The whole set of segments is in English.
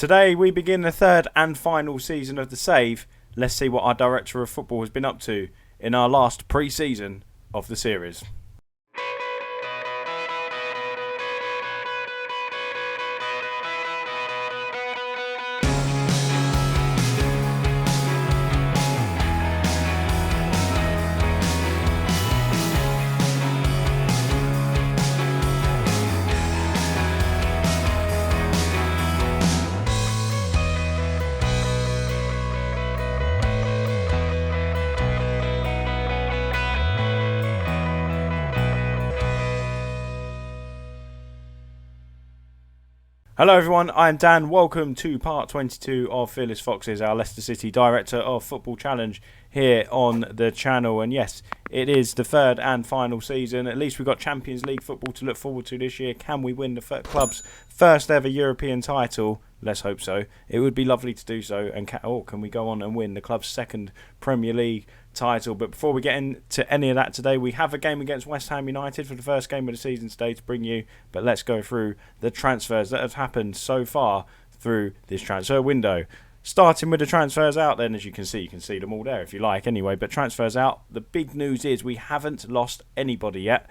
Today we begin the third and final season of The Save. Let's see what our director of football has been up to in our last pre-season of the series. Hello everyone, I'm Dan. Welcome to part 22 of Fearless Foxes, our Leicester City Director of Football Challenge here on the channel. And yes, it is the third and final season. At least we've got Champions League football to look forward to this year. Can we win the club's first ever European title? Let's hope so. It would be lovely to do so. And can we go on and win the club's second Premier League title? But before we get into any of that today, we have a game against West Ham United for the first game of the season today to bring you. But let's go through the transfers that have happened so far through this transfer window. Starting with the transfers out then, as you can see them all there if you like anyway. But transfers out, the big news is we haven't lost anybody yet.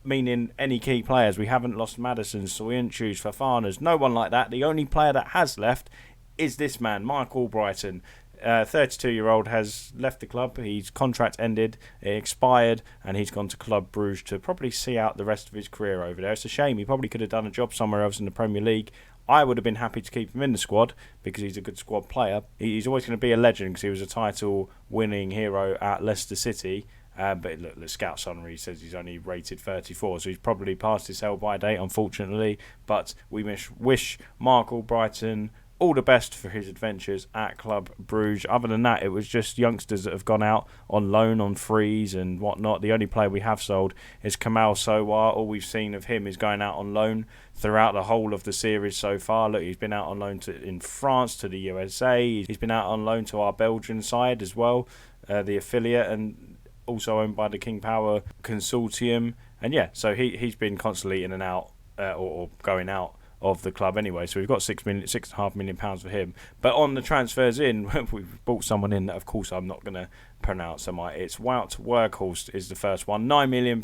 Meaning any key players. We haven't lost Maddison, Soyuncu's, Fafanas, no one like that. The only player that has left is this man, Mark Albrighton. 32-year-old has left the club. His contract ended, it expired, and he's gone to Club Bruges to probably see out the rest of his career over there. It's a shame. He probably could have done a job somewhere else in the Premier League. I would have been happy to keep him in the squad because he's a good squad player. He's always going to be a legend because he was a title-winning hero at Leicester City. But look, the scout summary says he's only rated 34, so he's probably past his sell-by date, unfortunately. But we wish Mark Albrighton all the best for his adventures at Club Bruges. Other than that, it was just youngsters that have gone out on loan, on frees and whatnot. The only player we have sold is Kamal Sowar. All we've seen of him is going out on loan throughout the whole of the series so far. Look, he's been out on loan in France to the USA. He's been out on loan to our Belgian side as well, the affiliate, and also owned by the King Power Consortium. And yeah, so he's been constantly in and out or going out of the club anyway. So we've got £6.5 million for him. But on the transfers in, we've brought someone in that of course I'm not going to pronounce. It's Wout Weghorst is the first one. £9 million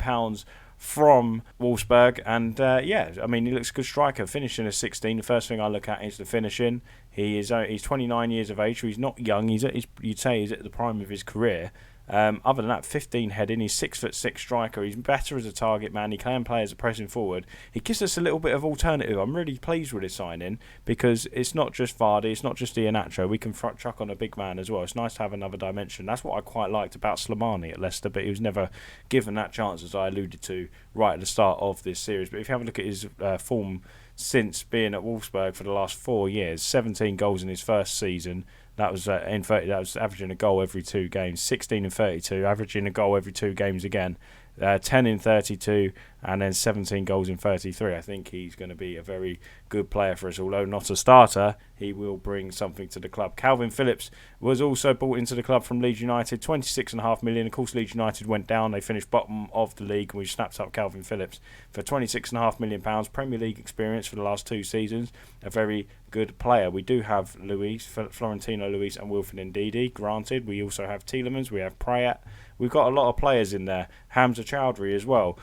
from Wolfsburg. And he looks a good striker, finishing at 16. The first thing I look at is the finishing. He's 29 years of age, so he's not young. You'd say he's at the prime of his career. Other than that, 15 heading, he's 6'6" striker. He's better as a target man. He can play as a pressing forward. He gives us a little bit of alternative. I'm really pleased with his signing because it's not just Vardy, it's not just Iheanacho. We can chuck on a big man as well. It's nice to have another dimension. That's what I quite liked about Slimani at Leicester, but he was never given that chance, as I alluded to right at the start of this series. But if you have a look at his form since being at Wolfsburg for the last 4 years, 17 goals in his first season. That was that was averaging a goal every 2 games. 16 in 32, averaging a goal every 2 games again. 10 in 32, and then 17 goals in 33. I think he's going to be a very good player for us. Although not a starter, he will bring something to the club. Calvin Phillips was also brought into the club from Leeds United, £26.5 million. Of course, Leeds United went down. They finished bottom of the league, and we snapped up Calvin Phillips for £26.5 million. Premier League experience for the last 2 seasons. A very good player. We do have Florentino Luis and Wilfred Ndidi, granted. We also have Tielemans, we have Prayat. We've got a lot of players in there. Hamza Chowdhury as well.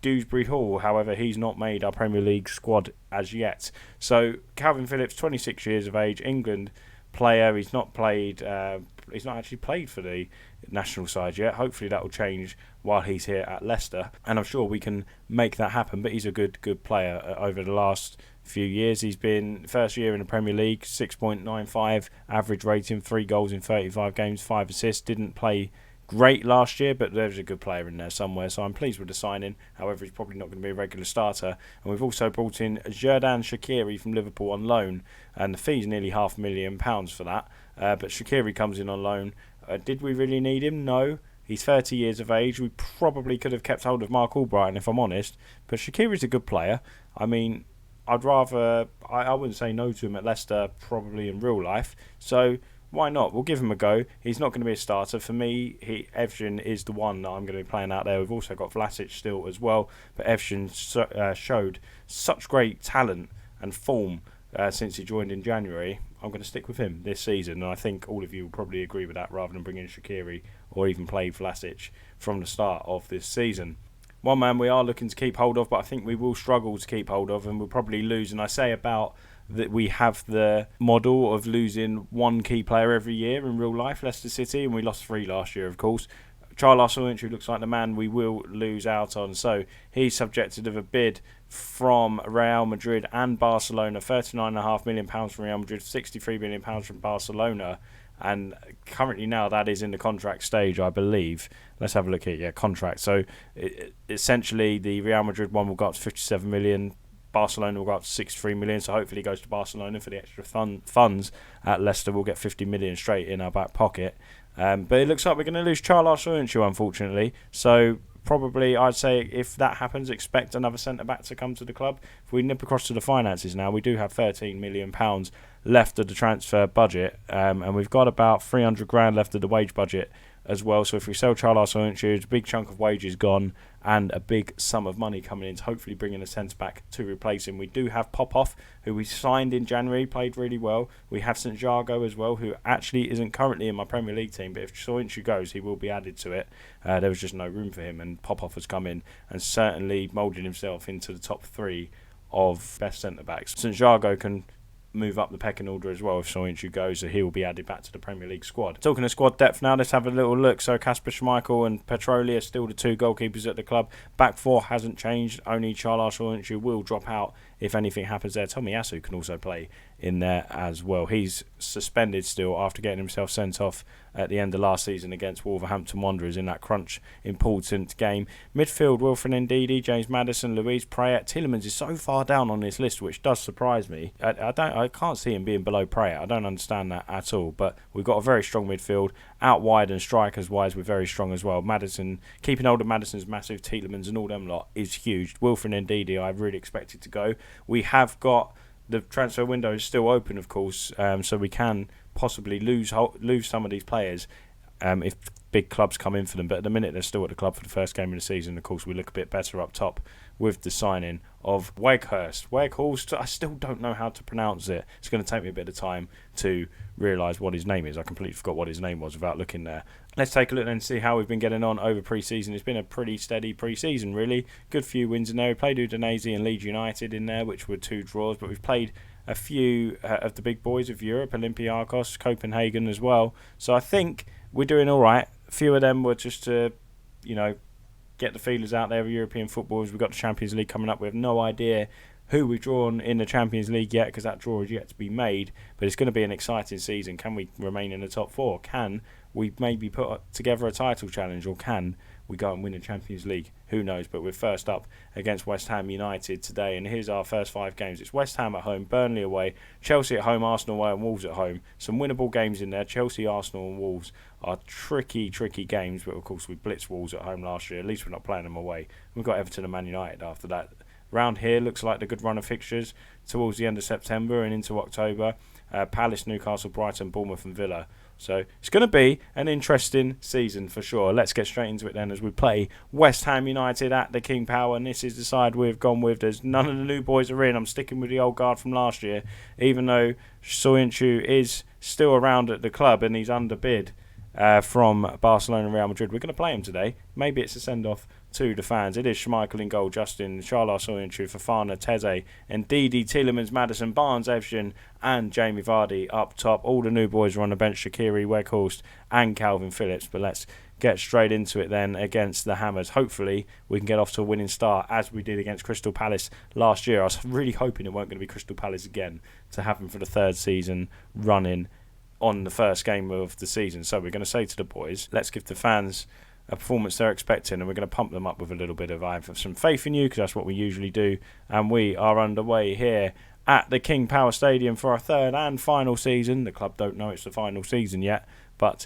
Dewsbury Hall, however, he's not made our Premier League squad as yet. So Calvin Phillips, 26 years of age, England player. He's not actually played for the national side yet. Hopefully that will change while he's here at Leicester, and I'm sure we can make that happen. But he's a good player over the last few years. He's been first year in the Premier League, 6.95 average rating, 3 goals in 35 games, 5 assists. Didn't play great last year, but there's a good player in there somewhere, so I'm pleased with the signing. However, he's probably not going to be a regular starter. And we've also brought in Xherdan Shaqiri from Liverpool on loan, and the fee's nearly £500,000 for that. But Shaqiri comes in on loan. Did we really need him? No. He's 30 years of age. We probably could have kept hold of Mark Albrighton, if I'm honest. But Shaqiri's a good player. I mean, I'd rather... I wouldn't say no to him at Leicester, probably in real life. So why not? We'll give him a go. He's not going to be a starter. For me, Evgen is the one that I'm going to be playing out there. We've also got Vlasic still as well. But Evgen showed such great talent and form since he joined in January, I'm going to stick with him this season, and I think all of you will probably agree with that, rather than bringing Shaqiri or even play Vlasic from the start of this season. One man we are looking to keep hold of, but I think we will struggle to keep hold of, and we'll probably lose. And I say about that we have the model of losing one key player every year in real life, Leicester City, and we lost 3 last year, of course. Fearless Foxes looks like the man we will lose out on. So he's subjected of a bid from Real Madrid and Barcelona, £39.5 million from Real Madrid, £63 million from Barcelona. And currently now that is in the contract stage, I believe. Let's have a look here. Yeah, contract. So essentially the Real Madrid one will go up to 57 million. Barcelona will go up to 63 million. So hopefully it goes to Barcelona for the extra funds. At Leicester, we'll get 50 million straight in our back pocket. But it looks like we're going to lose Fearless Foxes, unfortunately. So probably I'd say if that happens, expect another centre-back to come to the club. If we nip across to the finances now, we do have £13 million left of the transfer budget, and we've got about 300 grand left of the wage budget as well. So if we sell Fearless Foxes, a big chunk of wages gone and a big sum of money coming in to hopefully bring in a centre-back to replace him. We do have Popov, who we signed in January, played really well. We have St. Jago as well, who actually isn't currently in my Premier League team, but if Soyuncu goes, he will be added to it. There was just no room for him, and Popov has come in and certainly moulded himself into the top 3 of best centre-backs. St. Jago can move up the pecking order as well if Soyuncu goes, so he will be added back to the Premier League squad. Talking of squad depth now, let's have a little look. So Kasper Schmeichel and Petroli are still the 2 goalkeepers at the club. Back 4 hasn't changed, only Fearless Foxes will drop out if anything happens there. Tomiyasu can also play in there as well. He's suspended still after getting himself sent off at the end of last season against Wolverhampton Wanderers in that crunch important game. Midfield, Wilfred Ndidi, James Maddison, Luis Prayet. Tielemans is so far down on this list, which does surprise me. I can't see him being below Prayet. I don't understand that at all, but we've got a very strong midfield. Out wide and strikers wise, we're very strong as well. Maddison, keeping hold of Maddison's massive. Tielemans and all them lot is huge. Wilfred Ndidi, I really expected to go. We have got the transfer window is still open, of course, so we can possibly lose some of these players if big clubs come in for them. But at the minute, they're still at the club for the first game of the season. Of course, we look a bit better up top with the signing of Weghorst. I still don't know how to pronounce it. It's going to take me a bit of time to realise what his name is. I completely forgot what his name was without looking there. Let's take a look and see how we've been getting on over pre-season. It's been a pretty steady pre-season, really. Good few wins in there. We played Udinese and Leeds United in there, which were 2 draws, but we've played a few of the big boys of Europe, Olympiacos, Copenhagen as well. So I think we're doing all right. A few of them were just to, get the feelers out there of European footballers. We've got the Champions League coming up. We have no idea who we've drawn in the Champions League yet, because that draw is yet to be made. But it's going to be an exciting season. Can we remain in the top 4? Can we maybe put together a title challenge, or can we go and win the Champions League? Who knows? But we're first up against West Ham United today, and here's our first 5 games. It's West Ham at home, Burnley away, Chelsea at home, Arsenal away, and Wolves at home. Some winnable games in there. Chelsea, Arsenal and Wolves are tricky games, but of course we blitzed Wolves at home last year. At least we're not playing them away. We've got Everton and Man United after that. Round here looks like the good run of fixtures towards the end of September and into October. Palace, Newcastle, Brighton, Bournemouth and Villa. So it's going to be an interesting season for sure. Let's get straight into it then as we play West Ham United at the King Power. And this is the side we've gone with. There's none of the new boys are in. I'm sticking with the old guard from last year, even though Soyuncu is still around at the club and he's underbid from Barcelona and Real Madrid. We're going to play him today. Maybe it's a send-off to the fans. It is Schmeichel in goal, Justin, Fearless Foxes, Fofana, Teze, and Ndidi, Tielemans, Maddison, Barnes, Evgen, and Jamie Vardy up top. All the new boys are on the bench, Shaqiri, Weghorst, and Calvin Phillips. But let's get straight into it then against the Hammers. Hopefully we can get off to a winning start as we did against Crystal Palace last year. I was really hoping it weren't going to be Crystal Palace again to have them for the 3rd season running on the first game of the season. So we're going to say to the boys, let's give the fans a performance they're expecting, and we're going to pump them up with a little bit of I have some faith in you, because that's what we usually do. And we are underway here at the King Power Stadium for our 3rd and final season. The club don't know it's the final season yet, but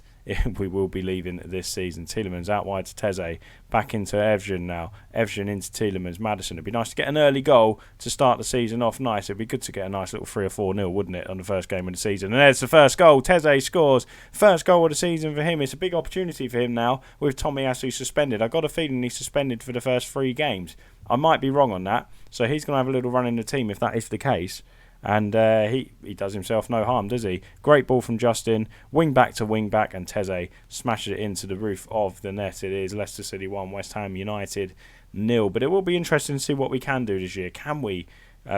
we will be leaving this season. Tielemans out wide to Teze, back into Evgen now. Evgen into Tielemans, Maddison. It'd be nice to get an early goal to start the season off nice. It'd be good to get a nice little 3 or 4-0, wouldn't it, on the first game of the season. And there's the first goal. Teze scores. First goal of the season for him. It's a big opportunity for him now with Tomiyasu suspended. I got a feeling he's suspended for the first 3 games. I might be wrong on that. So he's going to have a little run in the team if that is the case. And he does himself no harm, does he? Great ball from Justin, wing back to wing back, and Teze smashes it into the roof of the net. It is Leicester City 1, West Ham United 0. But it will be interesting to see what we can do this year. Can we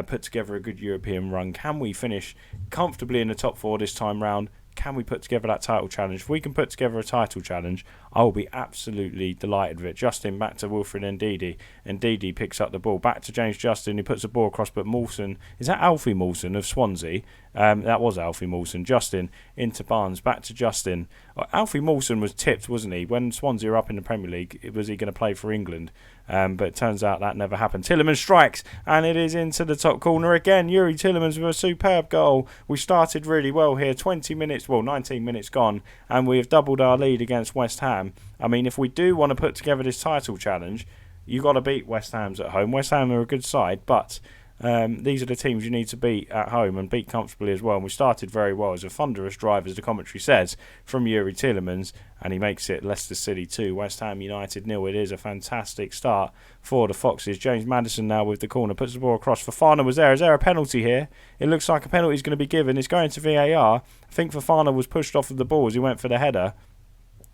put together a good European run? Can we finish comfortably in the top 4 this time round? Can we put together that title challenge? If we can put together a title challenge, I will be absolutely delighted with it. Justin back to Wilfred Ndidi. Ndidi picks up the ball. Back to James Justin, who puts the ball across, but Mawson, is that Alfie Mawson of Swansea? That was Alfie Mawson. Justin into Barnes. Back to Justin. Alfie Mawson was tipped, wasn't he? When Swansea were up in the Premier League, was he going to play for England? But it turns out that never happened. Tielemans strikes, and it is into the top corner again. Yuri Tielemans with a superb goal. We started really well here. 19 minutes gone, and we have doubled our lead against West Ham. I mean, if we do want to put together this title challenge, you've got to beat West Ham's at home. West Ham are a good side, but these are the teams you need to beat at home and beat comfortably as well. And we started very well. As a thunderous drive, as the commentary says, from Yuri Tielemans, and he makes it Leicester City 2, West Ham United 0. It is a fantastic start for the Foxes. James Maddison now with the corner, puts the ball across. Fofana was there. Is there a penalty here? It looks like a penalty is going to be given. It's going to VAR. I think Fofana was pushed off of the ball as he went for the header.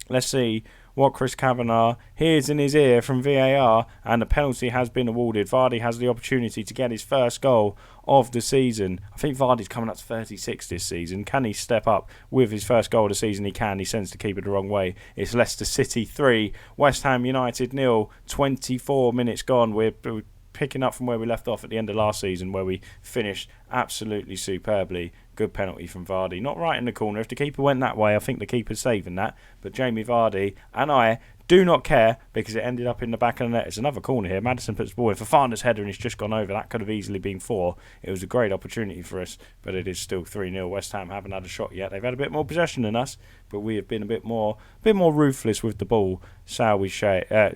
Let's see what Chris Kavanagh hears in his ear from VAR, and the penalty has been awarded. Vardy has the opportunity to get his first goal of the season. I think Vardy's coming up to 36 this season. Can he step up with his first goal of the season? He can. He sends the keeper the wrong way. It's Leicester City 3, West Ham United 0. 24 minutes gone. We're picking up from where we left off at the end of last season, where we finished absolutely superbly. Good penalty from Vardy. Not right in the corner. If the keeper went that way, I think the keeper's saving that. But Jamie Vardy and I do not care, because it ended up in the back of the net. It's another corner here. Maddison puts the ball in for Fofana's header, and he's just gone over. That could have easily been 4. It was a great opportunity for us, but it is still 3-0. West Ham haven't had a shot yet. They've had a bit more possession than us, but we have been a bit more ruthless with the ball, shall we say? And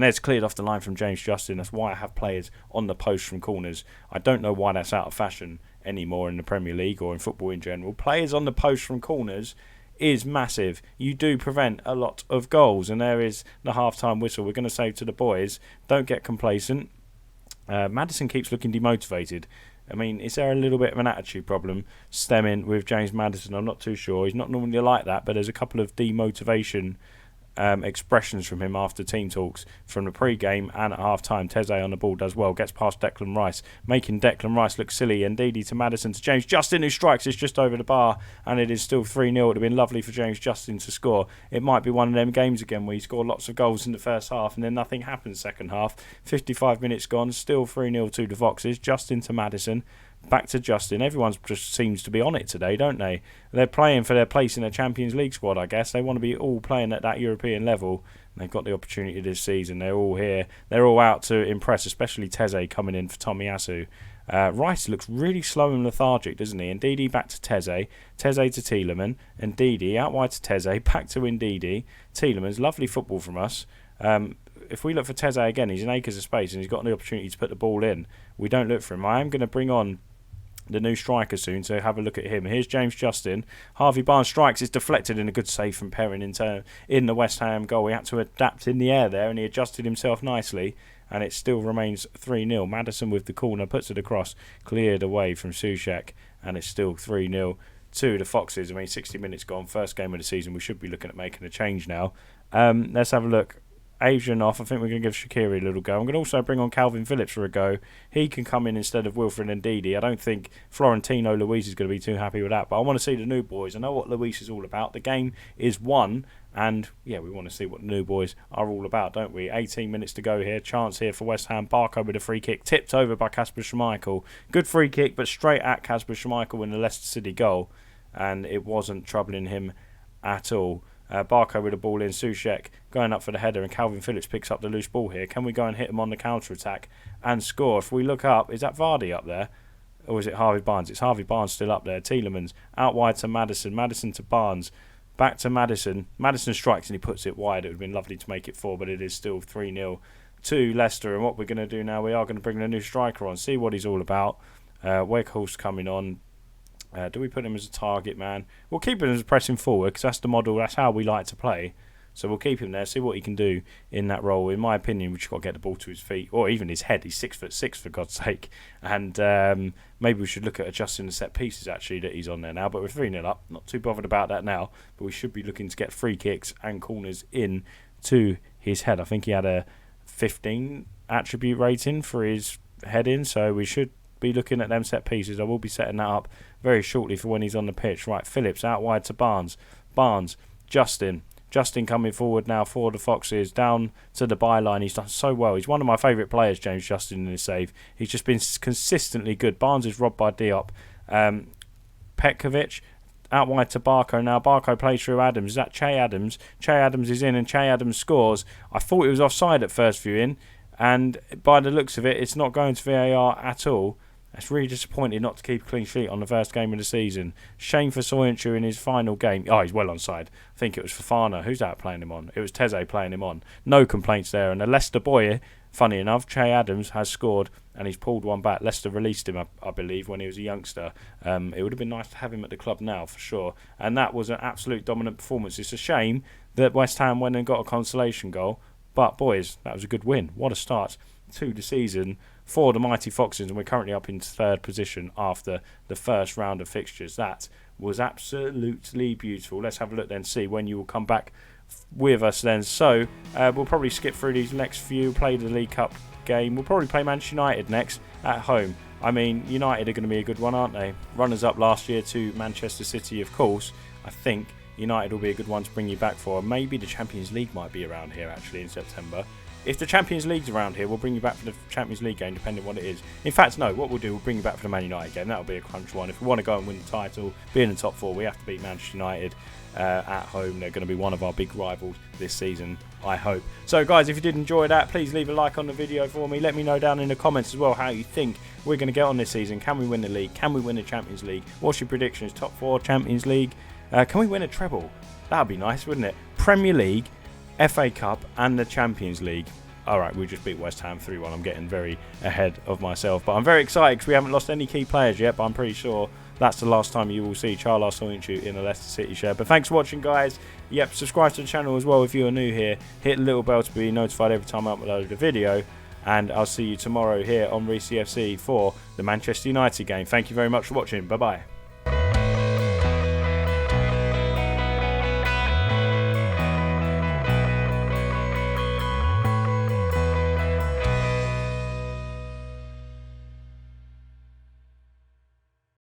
it's cleared off the line from James Justin. That's why I have players on the post from corners. I don't know why that's out of fashion anymore in the Premier League or in football in general. Players on the post from corners is massive. You do prevent a lot of goals, and there is the half-time whistle. We're going to say to the boys, don't get complacent. Maddison keeps looking demotivated. I mean, is there a little bit of an attitude problem stemming with James Maddison? I'm not too sure. He's not normally like that, but there's a couple of demotivation expressions from him after team talks from the pre-game and at half-time. Teze on the ball does well, gets past Declan Rice, making Declan Rice look silly. Ndidi to Maddison to James Justin, who strikes. It's just over the bar, and it is still 3-0. It would have been lovely for James Justin to score. It might be one of them games again where you score lots of goals in the first half and then nothing happens second half. 55 minutes gone, still 3-0 to the Foxes. Justin to Maddison. Back to Justin. Everyone just seems to be on it today, don't they? They're playing for their place in the Champions League squad, I guess. They want to be all playing at that European level. And they've got the opportunity this season. They're all here. They're all out to impress, especially Teze coming in for Tomiyasu. Rice looks really slow and lethargic, doesn't he? Ndidi back to Teze. Teze to Tielemans. Ndidi out wide to Teze. Back to Ndidi. Tielemans. Lovely football from us. If we look for Teze again, he's in acres of space and he's got the opportunity to put the ball in. We don't look for him. I am going to bring on the new striker soon, so have a look at him. Here's James Justin. Harvey Barnes strikes. It's deflected, in a good save from Perrin in the West Ham goal. He had to adapt in the air there, and he adjusted himself nicely, and it still remains 3-0. Maddison with the corner, puts it across, cleared away from Soucek, and it's still 3-0 to the Foxes. I mean, 60 minutes gone, first game of the season. We should be looking at making a change now. Let's have a look. Asian off. I think we're going to give Shaqiri a little go. I'm going to also bring on Calvin Phillips for a go. He can come in instead of Wilfred Ndidi. I don't think Florentino Luis is going to be too happy with that, but I want to see the new boys. I know what Luis is all about. The game is won, and yeah, we want to see what the new boys are all about, don't we? 18 minutes to go here. Chance here for West Ham. Barco with a free kick, tipped over by Kasper Schmeichel. Good free kick, but straight at Kasper Schmeichel in the Leicester City goal, and it wasn't troubling him at all. Barco with the ball in, Soucek going up for the header, and Calvin Phillips picks up the loose ball here. Can we go and hit him on the counter-attack and score? If we look up, is that Vardy up there? Or is it Harvey Barnes? It's Harvey Barnes still up there. Tielemans out wide to Maddison. Maddison to Barnes. Back to Maddison. Maddison strikes and he puts it wide. It would have been lovely to make it 4, but it is still 3-0 to Leicester. And what we're going to do now, we are going to bring a new striker on, see what he's all about. Weghorst coming on. Do we put him as a target man? We'll keep him as pressing forward because that's the model. That's how we like to play. So we'll keep him there, see what he can do in that role. In my opinion, we've just got to get the ball to his feet, or even his head. He's 6'6", for God's sake. And maybe we should look at adjusting the set pieces, actually, that he's on there now. But we're 3-0 up. Not too bothered about that now. But we should be looking to get free kicks and corners in to his head. I think he had a 15 attribute rating for his head in, so we should be looking at them set pieces. I will be setting that up very shortly for when he's on the pitch. Right, Phillips out wide to Barnes. Justin coming forward now for the Foxes, down to the byline. He's done so well. He's one of my favourite players, James Justin, in his save. He's just been consistently good. Barnes is robbed by Diop. Petkovic out wide to Barco now. Barco plays through Adams. Is that Che Adams? Che Adams is in and Che Adams scores. I thought it was offside at first viewing, and by the looks of it, it's not going to VAR at all. That's really disappointing not to keep a clean sheet on the first game of the season. Shame for Soyuncu in his final game. Oh, he's well onside. I think it was Fofana. Who's that playing him on? It was Teze playing him on. No complaints there. And the Leicester boy, funny enough, Che Adams, has scored and he's pulled one back. Leicester released him, I believe, when he was a youngster. It would have been nice to have him at the club now, for sure. And that was an absolute dominant performance. It's a shame that West Ham went and got a consolation goal. But, boys, that was a good win. What a start to the season for the mighty Foxes, and we're currently up in third position after the first round of fixtures. That was absolutely beautiful. Let's have a look then, see when you will come back with us then. So we'll probably skip through these next few, play the League Cup game. We'll probably play Manchester United next at home. I mean, United are going to be a good one, aren't they? Runners up last year to Manchester City, of course. I think United will be a good one to bring you back for. Maybe the Champions League might be around here actually in September. If the Champions League's around here, we'll bring you back for the Champions League game, depending on what it is. In fact, no, what we'll do, we'll bring you back for the Man United game. That'll be a crunch one. If we want to go and win the title, be in the top four, we have to beat Manchester United at home. They're going to be one of our big rivals this season, I hope. So, guys, if you did enjoy that, please leave a like on the video for me. Let me know down in the comments as well how you think we're going to get on this season. Can we win the league? Can we win the Champions League? What's your predictions? Top four, Champions League? Can we win a treble? That would be nice, wouldn't it? Premier League, FA Cup and the Champions League. Alright, we just beat West Ham 3-1. I'm getting very ahead of myself. But I'm very excited because we haven't lost any key players yet. But I'm pretty sure that's the last time you will see Charles Soyuncu in a Leicester City shirt. But thanks for watching, guys. Yep, subscribe to the channel as well if you are new here. Hit the little bell to be notified every time I upload a video. And I'll see you tomorrow here on Reesy FC for the Manchester United game. Thank you very much for watching. Bye-bye.